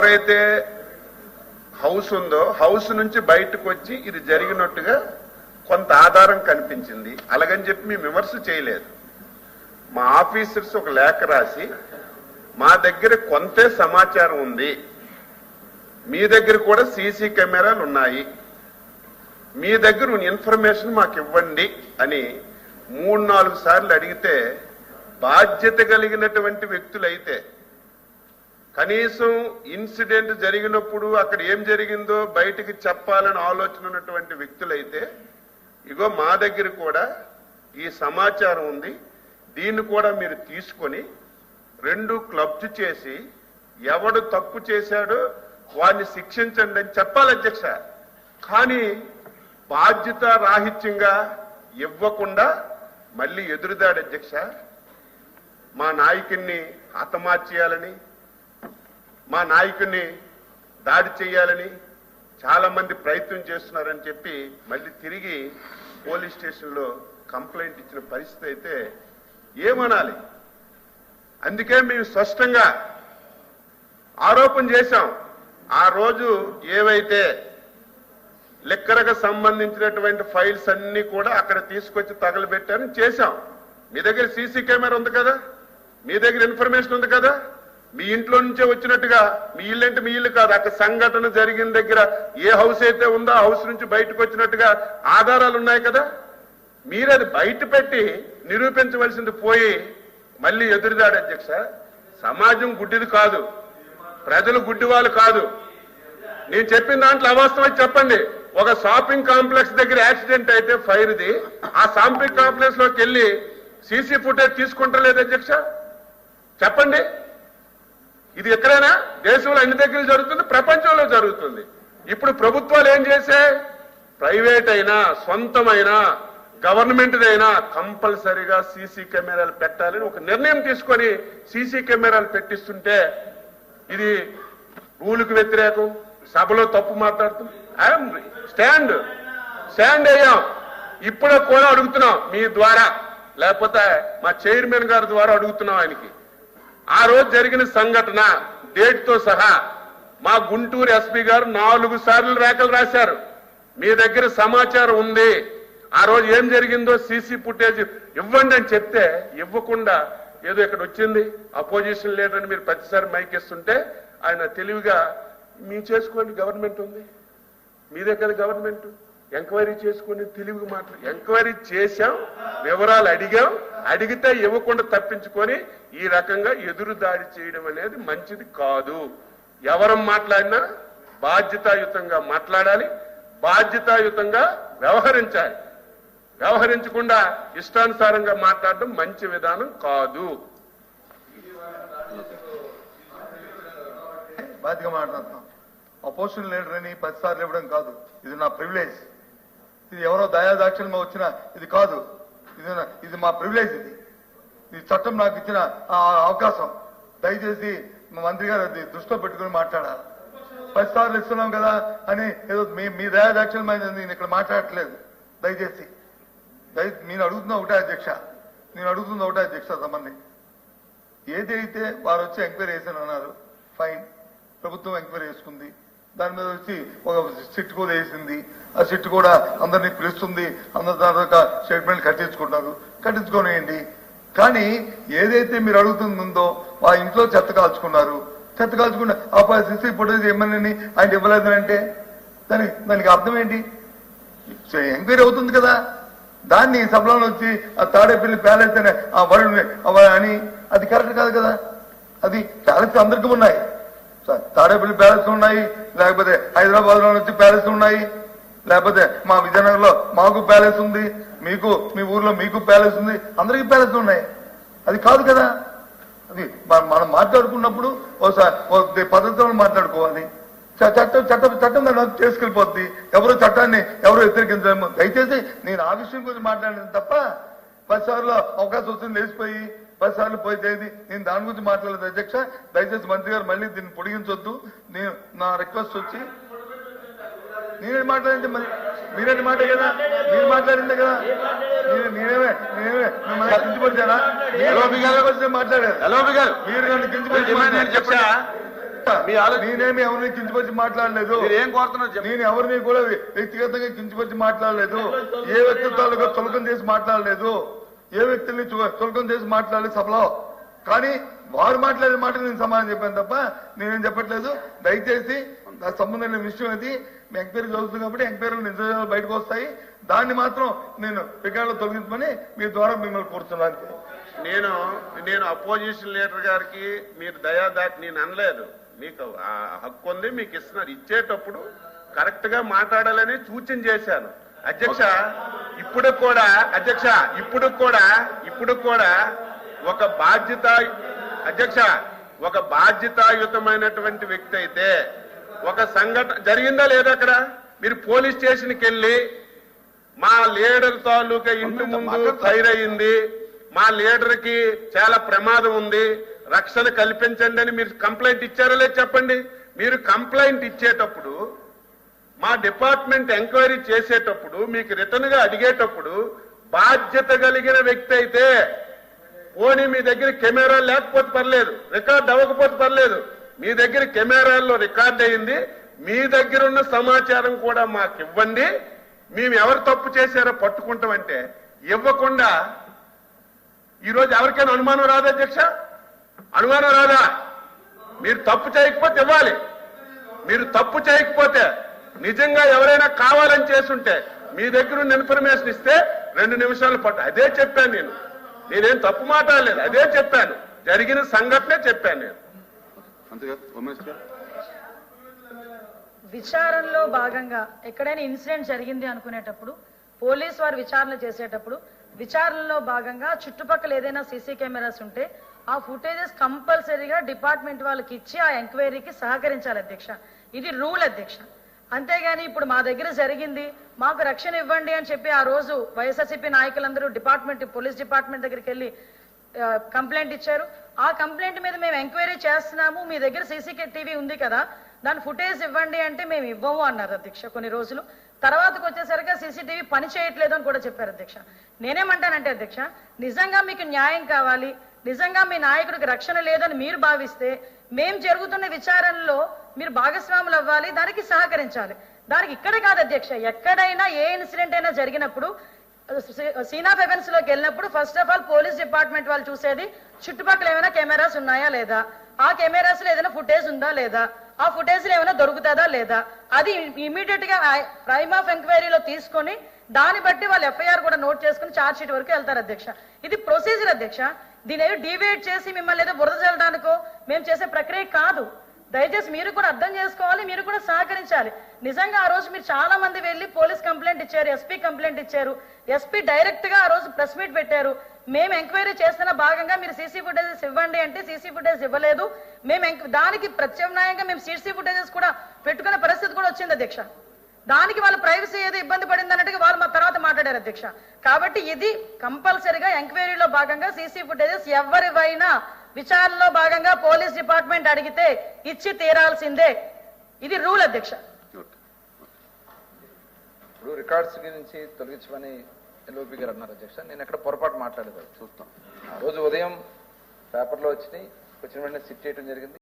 ఎవరైతే హౌస్ ఉందో హౌస్ నుంచి బయటకు వచ్చి ఇది జరిగినట్టుగా కొంత ఆధారం కనిపించింది. అలాగని చెప్పి మేము విమర్శ చేయలేదు. మా ఆఫీసర్స్ ఒక లేఖ రాసి మా దగ్గర కొంతే సమాచారం ఉంది, మీ దగ్గర కూడా సీసీ కెమెరాలు ఉన్నాయి, మీ దగ్గర ఇన్ఫర్మేషన్ మాకు ఇవ్వండి అని 3-4 సార్లు అడిగితే బాధ్యత కలిగినటువంటి వ్యక్తులైతే కనీసం ఇన్సిడెంట్ జరిగినప్పుడు అక్కడ ఏం జరిగిందో బయటికి చెప్పాలని ఆలోచన ఉన్నటువంటి వ్యక్తులైతే ఇగో మా దగ్గర కూడా ఈ సమాచారం ఉంది, దీన్ని కూడా మీరు తీసుకొని 2 క్లబ్స్ చేసి ఎవడు తప్పు చేశాడో వాడిని శిక్షించండి అని చెప్పాలి అధ్యక్ష. కానీ బాధ్యత రాహిత్యంగా ఇవ్వకుండా మళ్ళీ ఎదురుదాడు అధ్యక్ష. మా నాయకుడిని హతమార్చేయాలని, మా నాయకుడిని దాడి చేయాలని చాలా మంది ప్రయత్నం చేస్తున్నారని చెప్పి మళ్ళీ తిరిగి పోలీస్ స్టేషన్లో కంప్లైంట్ ఇచ్చిన పరిస్థితి అయితే ఏమనాలి? అందుకే మేము స్పష్టంగా ఆరోపణ చేశాం. ఆ రోజు ఏవైతే లిక్కర్కు సంబంధించినటువంటి ఫైల్స్ అన్ని కూడా అక్కడ తీసుకొచ్చి తగలబెట్టారని చేశాం. మీ దగ్గర సీసీ కెమెరా ఉంది కదా, మీ దగ్గర ఇన్ఫర్మేషన్ ఉంది కదా, మీ ఇంట్లో నుంచే వచ్చినట్టుగా, మీ ఇల్లు అంటే మీ ఇల్లు కాదు, అక్కడ సంఘటన జరిగిన దగ్గర ఏ హౌస్ అయితే ఉందో ఆ హౌస్ నుంచి బయటకు వచ్చినట్టుగా ఆధారాలు ఉన్నాయి కదా. మీరు అది బయట పెట్టి నిరూపించవలసింది పోయి మళ్ళీ ఎదురుదాడు అధ్యక్ష. సమాజం గుడ్డిది కాదు, ప్రజలు గుడ్డి వాళ్ళు కాదు. నేను చెప్పిన దాంట్లో అవాస్తవం చెప్పండి. ఒక షాపింగ్ కాంప్లెక్స్ దగ్గర యాక్సిడెంట్ అయితే ఫైర్ది, ఆ షాపింగ్ కాంప్లెక్స్ లోకి వెళ్ళి సీసీ ఫుటేజ్ తీసుకుంటలేదు అధ్యక్ష, చెప్పండి. ఇది ఎక్కడైనా దేశంలో అన్ని దగ్గర జరుగుతుంది, ప్రపంచంలో జరుగుతుంది. ఇప్పుడు ప్రభుత్వాలు ఏం చేశాయి? ప్రైవేట్ అయినా సొంతమైనా గవర్నమెంట్దైనా కంపల్సరీగా సీసీ కెమెరాలు పెట్టాలని ఒక నిర్ణయం తీసుకొని సీసీ కెమెరాలు పెట్టిస్తుంటే ఇది రూలుకు వ్యతిరేకం, సభలో తప్పు మాట్లాడుతుంది. స్టాండ్ అయ్యాం. ఇప్పుడు కూడా అడుగుతున్నాం మీ ద్వారా, లేకపోతే మా చైర్మన్ గారి ద్వారా అడుగుతున్నాం ఆయనకి. ఆ రోజు జరిగిన సంఘటన డేట్ తో సహా మా గుంటూరు ఎస్పీ గారు 4 సార్లు లేఖలు రాశారు. మీ దగ్గర సమాచారం ఉంది, ఆ రోజు ఏం జరిగిందో సీసీ ఫుటేజ్ ఇవ్వండి అని చెప్తే ఇవ్వకుండా ఏదో ఇక్కడ వచ్చింది అపోజిషన్ లీడర్ అని మీరు ప్రతిసారి మైక్ ఇస్తుంటే ఆయన తెలివిగా మీ చేసుకోండి, గవర్నమెంట్ ఉంది, మీదే కదా గవర్నమెంట్, ఎంక్వైరీ చేసుకుని తెలివిగా మాట్లాడు. ఎంక్వైరీ చేశాం, వివరాలు అడిగాం, అడిగితే ఇవ్వకుండా తప్పించుకొని ఈ రకంగా ఎదురు దాడి చేయడం అనేది మంచిది కాదు. ఎవరు మాట్లాడినా బాధ్యతాయుతంగా మాట్లాడాలి, బాధ్యతాయుతంగా వ్యవహరించాలి. వ్యవహరించకుండా ఇష్టానుసారంగా మాట్లాడడం మంచి విధానం కాదు. బాధ్యతగా మాట్లాడుతున్నాం. అపోజిషన్ లీడర్ అని 10 సార్లు ఇవ్వడం కాదు, ఇది నా ప్రివిలేజ్. ఇది ఎవరో దయాదాక్షిణ్యంగా వచ్చిన ఇది కాదు, ఇది మా ప్రివిలేజ్. ఇది చట్టం నాకు ఇచ్చిన అవకాశం. దయచేసి మా మంత్రి గారు అది దృష్టిలో పెట్టుకుని మాట్లాడాలి. 10 సార్లు ఇస్తున్నాం కదా అని ఏదో మీ దయాదాక్షిణ్యం నేను ఇక్కడ మాట్లాడట్లేదు. దయచేసి నేను అడుగుతున్నా ఒకటే అధ్యక్ష, సంబంధి ఏదైతే వారు వచ్చి ఎంక్వైరీ చేశాను అన్నారు, ఫైన్, ప్రభుత్వం ఎంక్వైరీ చేసుకుంది, దాని మీద వచ్చి ఒక సిట్ కూడా వేసింది. ఆ సిట్ కూడా అందరినీ పిలుస్తుంది, అందరి దాకా స్టేట్మెంట్ కట్టించుకోనియండి. కానీ ఏదైతే మీరు అడుగుతుందో ఆ ఇంట్లో చెత్త కాల్చుకున్న ఆ సిసి ఫుటేజ్ ఇమ్మని ఆయన ఇవ్వలేదు అంటే దానికి అర్థం ఏంటి? ఎంక్వైరీ అవుతుంది కదా, దాన్ని సభలో వచ్చి ఆ తాడేపల్లి ప్యాలెస్ అనే ఆ వరుణ్ అని అది కరెక్ట్ కాదు కదా. అది ప్యాలెస్ అందరికీ ఉన్నాయి, తాడేపల్లి ప్యాలెస్ ఉన్నాయి, లేకపోతే హైదరాబాద్ లో వచ్చి ప్యాలెస్ ఉన్నాయి, లేకపోతే మా విజయనగరంలో మాకు ప్యాలెస్ ఉంది, మీకు మీ ఊర్లో మీకు ప్యాలెస్ ఉంది, అందరికీ ప్యాలెస్ ఉన్నాయి. అది కాదు కదా. అది మనం మాట్లాడుకున్నప్పుడు ఒకసారి పద్ధతిలో మాట్లాడుకోవాలి. చట్టం దాన్ని చేసుకెళ్ళిపోద్ది. చట్టాన్ని ఎవరు వ్యతిరేకించలేము. దయచేసి నేను ఆ విషయం గురించి మాట్లాడాను తప్ప 10 సార్లు అవకాశం వచ్చింది లేచిపోయి 10 సార్లు పోయేది నేను దాని గురించి మాట్లాడలేదు అధ్యక్ష. దయచేసి మంత్రి గారు మళ్ళీ దీన్ని పొడిగించొద్దు. నేను నా రిక్వెస్ట్ వచ్చి నేనే మాట్లాడింది, మరి మీరేంటి మాట కదా, మీరు మాట్లాడిందే కదా, నేనేమే కించపరిచానా? మాట్లాడారు మీరు నన్ను కించపరిచి మీ ఆలోచన నేనేమి ఎవరిని కించపరిచి మాట్లాడలేదు. మీరు ఏం కోరుతున్నారు చెప్పండి. నేను ఎవరిని కూడా వ్యక్తిగతంగా కించపరిచి మాట్లాడలేదు. ఏ వ్యక్తిత్వాలుగా చులకం చేసి మాట్లాడలేదు. ఏ వ్యక్తుల్ని చులకం చేసి మాట్లాడలేదు సభలో. కానీ వారు మాట్లాడే మాట నేను సమాధానం చెప్పాను తప్ప నేనేం చెప్పట్లేదు. దయచేసి నాకు సంబంధం లేని విషయం అది. మీ ఎంక్వైరీ జరుగుతుంది కాబట్టి ఎంక్వైరీలు నిజాలు బయటకు వస్తాయి. దాన్ని మాత్రం నేను రికార్డులో తొలగించమని మీ ద్వారా మిమ్మల్ని కోరుతున్నాను. నేను అపోజిషన్ లీడర్ గారికి మీరు దయాదాటి నేను అనలేదు. మీకు ఆ హక్కు ఉంది, మీకు ఇస్తున్నారు. ఇచ్చేటప్పుడు కరెక్ట్ గా మాట్లాడాలని సూచన చేశాను. అధ్యక్ష ఇప్పుడు కూడా ఒక బాధ్యతాయుతమైనటువంటి వ్యక్తి అయితే ఒక సంఘటన జరిగిందా లేదా అక్కడ మీరు పోలీస్ స్టేషన్కి వెళ్ళి మా లీడర్ తాలూకా ఇంటి ముందు ఫైర్ అయింది, మా లీడర్ కి చాలా ప్రమాదం ఉంది, రక్షణ కల్పించండి అని మీరు కంప్లైంట్ ఇచ్చారో లేదు చెప్పండి. మీరు కంప్లైంట్ ఇచ్చేటప్పుడు మా డిపార్ట్మెంట్ ఎంక్వైరీ చేసేటప్పుడు మీకు రిటర్న్ గా అడిగేటప్పుడు బాధ్యత కలిగిన వ్యక్తి అయితే పోనీ మీ దగ్గర కెమెరా లేకపోతే పర్లేదు, రికార్డ్ అవ్వకపోతే పర్లేదు, మీ దగ్గర కెమెరాల్లో రికార్డ్ అయింది, మీ దగ్గర ఉన్న సమాచారం కూడా మాకు ఇవ్వండి, మేము ఎవరు తప్పు చేశారో పట్టుకుంటామంటే ఇవ్వకుండా ఈరోజు ఎవరికైనా అనుమానం రాదా అధ్యక్ష? అనుమానం రాదా? మీరు తప్పు చేయకపోతే ఇవ్వాలి. మీరు తప్పు చేయకపోతే నిజంగా ఎవరైనా కావాలని చేసుంటే మీ దగ్గర ఉన్న ఇన్ఫర్మేషన్ ఇస్తే 2 నిమిషాలు పట్టు. అదే చెప్పాను నేనేం తప్పు మాట్లాడలేదు, అదే చెప్పాను, జరిగిన సంఘటనే చెప్పాను నేను. విచారణలో భాగంగా ఎక్కడైనా ఇన్సిడెంట్ జరిగింది అనుకునేటప్పుడు పోలీసు వారు విచారణ చేసేటప్పుడు విచారణలో భాగంగా చుట్టుపక్కల ఏదైనా సీసీ కెమెరాస్ ఉంటే ఆ ఫుటేజెస్ కంపల్సరీగా డిపార్ట్మెంట్ వాళ్ళకి ఇచ్చి ఆ ఎంక్వైరీకి సహకరించాలి అధ్యక్ష. ఇది రూల్ అధ్యక్ష. అంతేగాని ఇప్పుడు మా దగ్గర జరిగింది మాకు రక్షణ ఇవ్వండి అని చెప్పి ఆ రోజు వైఎస్ఆర్సీపీ నాయకులందరూ పోలీస్ డిపార్ట్మెంట్ దగ్గరికి వెళ్ళి కంప్లైంట్ ఇచ్చారు. ఆ కంప్లైంట్ మీద మేము ఎంక్వైరీ చేస్తున్నాము, మీ దగ్గర సీసీటీవీ ఉంది కదా దాని ఫుటేజ్ ఇవ్వండి అంటే మేము ఇవ్వము అన్నారు అధ్యక్ష. కొన్ని రోజులు తర్వాతకు వచ్చేసరికి సీసీటీవీ పని చేయట్లేదు అని కూడా చెప్పారు అధ్యక్ష. నేనేమంటానంటే అధ్యక్ష, నిజంగా మీకు న్యాయం కావాలి, నిజంగా మీ నాయకుడికి రక్షణ లేదని మీరు భావిస్తే మేం జరుగుతున్న విచారణలో మీరు భాగస్వాములు అవ్వాలి, దానికి సహకరించాలి. దానికి ఇక్కడ కాదు అధ్యక్ష, ఎక్కడైనా ఏ ఇన్సిడెంట్ అయినా జరిగినప్పుడు సీన్ ఆఫ్ ఎఫెన్స్ లోకి వెళ్ళినప్పుడు first of all police department వాళ్ళు చూసేది చుట్టుపక్కల ఏమైనా కెమెరాస్ ఉన్నాయా లేదా, ఆ కెమెరాస్ లో ఏదైనా ఫుటేజ్ ఉందా లేదా, ఆ ఫుటేజ్ లో ఏమైనా దొరుకుతుందా లేదా, అది ఇమీడియట్ గా ప్రైమ్ ఆఫ్ ఎంక్వైరీలో తీసుకొని దాన్ని బట్టి వాళ్ళు ఎఫ్ఐఆర్ కూడా నోట్ చేసుకుని ఛార్జ్ షీట్ వరకు వెళ్తారు అధ్యక్ష. ఇది ప్రొసీజర్ అధ్యక్ష. దీని ఏదో డివేట్ చేసి మిమ్మల్ని ఏదో బురద చల్లడానికో మేము చేసే ప్రక్రియ కాదు. దయచేసి మీరు కూడా అర్థం చేసుకోవాలి, మీరు కూడా సహకరించాలి. నిజంగా ఆ రోజు మీరు చాలా మంది వెళ్ళి పోలీస్ కంప్లైంట్ ఇచ్చారు, ఎస్పీ కంప్లైంట్ ఇచ్చారు, ఎస్పీ డైరెక్ట్ గా ఆ రోజు ప్రెస్ మీట్ పెట్టారు. మేము ఎంక్వైరీ చేస్తున్న భాగంగా మీరు సీసీ ఫుటేజెస్ ఇవ్వండి అంటే సీసీ ఫుటేజ్ ఇవ్వలేదు. మేము దానికి ప్రత్యామ్నాయంగా మేము సీసీ ఫుటేజెస్ కూడా పెట్టుకునే పరిస్థితి కూడా వచ్చింది అధ్యక్ష. దానికి వాళ్ళ ప్రైవసీ ఏదో ఇబ్బంది పడింది అన్నట్టుగా వాళ్ళు మా తర్వాత మాట్లాడారు అధ్యక్ష. కాబట్టి ఇది కంపల్సరిగా ఎంక్వైరీలో భాగంగా సీసీ ఫుటేజెస్ ఎవరివైనా విచారణలో భాగంగా పోలీస్ డిపార్ట్మెంట్ అడిగితే ఇచ్చి తీరాల్సిందే. ఇది రూల్ అధ్యక్ష. ఇప్పుడు రికార్డ్స్ నుంచి తొలగించమని ఎల్ఓపి గారు అన్నారు అధ్యక్ష. నేను ఎక్కడ పొరపాటు మాట్లాడేది చూస్తాం. ఆ రోజు ఉదయం పేపర్లో వచ్చిన వెంటనే సిట్ చేయడం జరిగింది.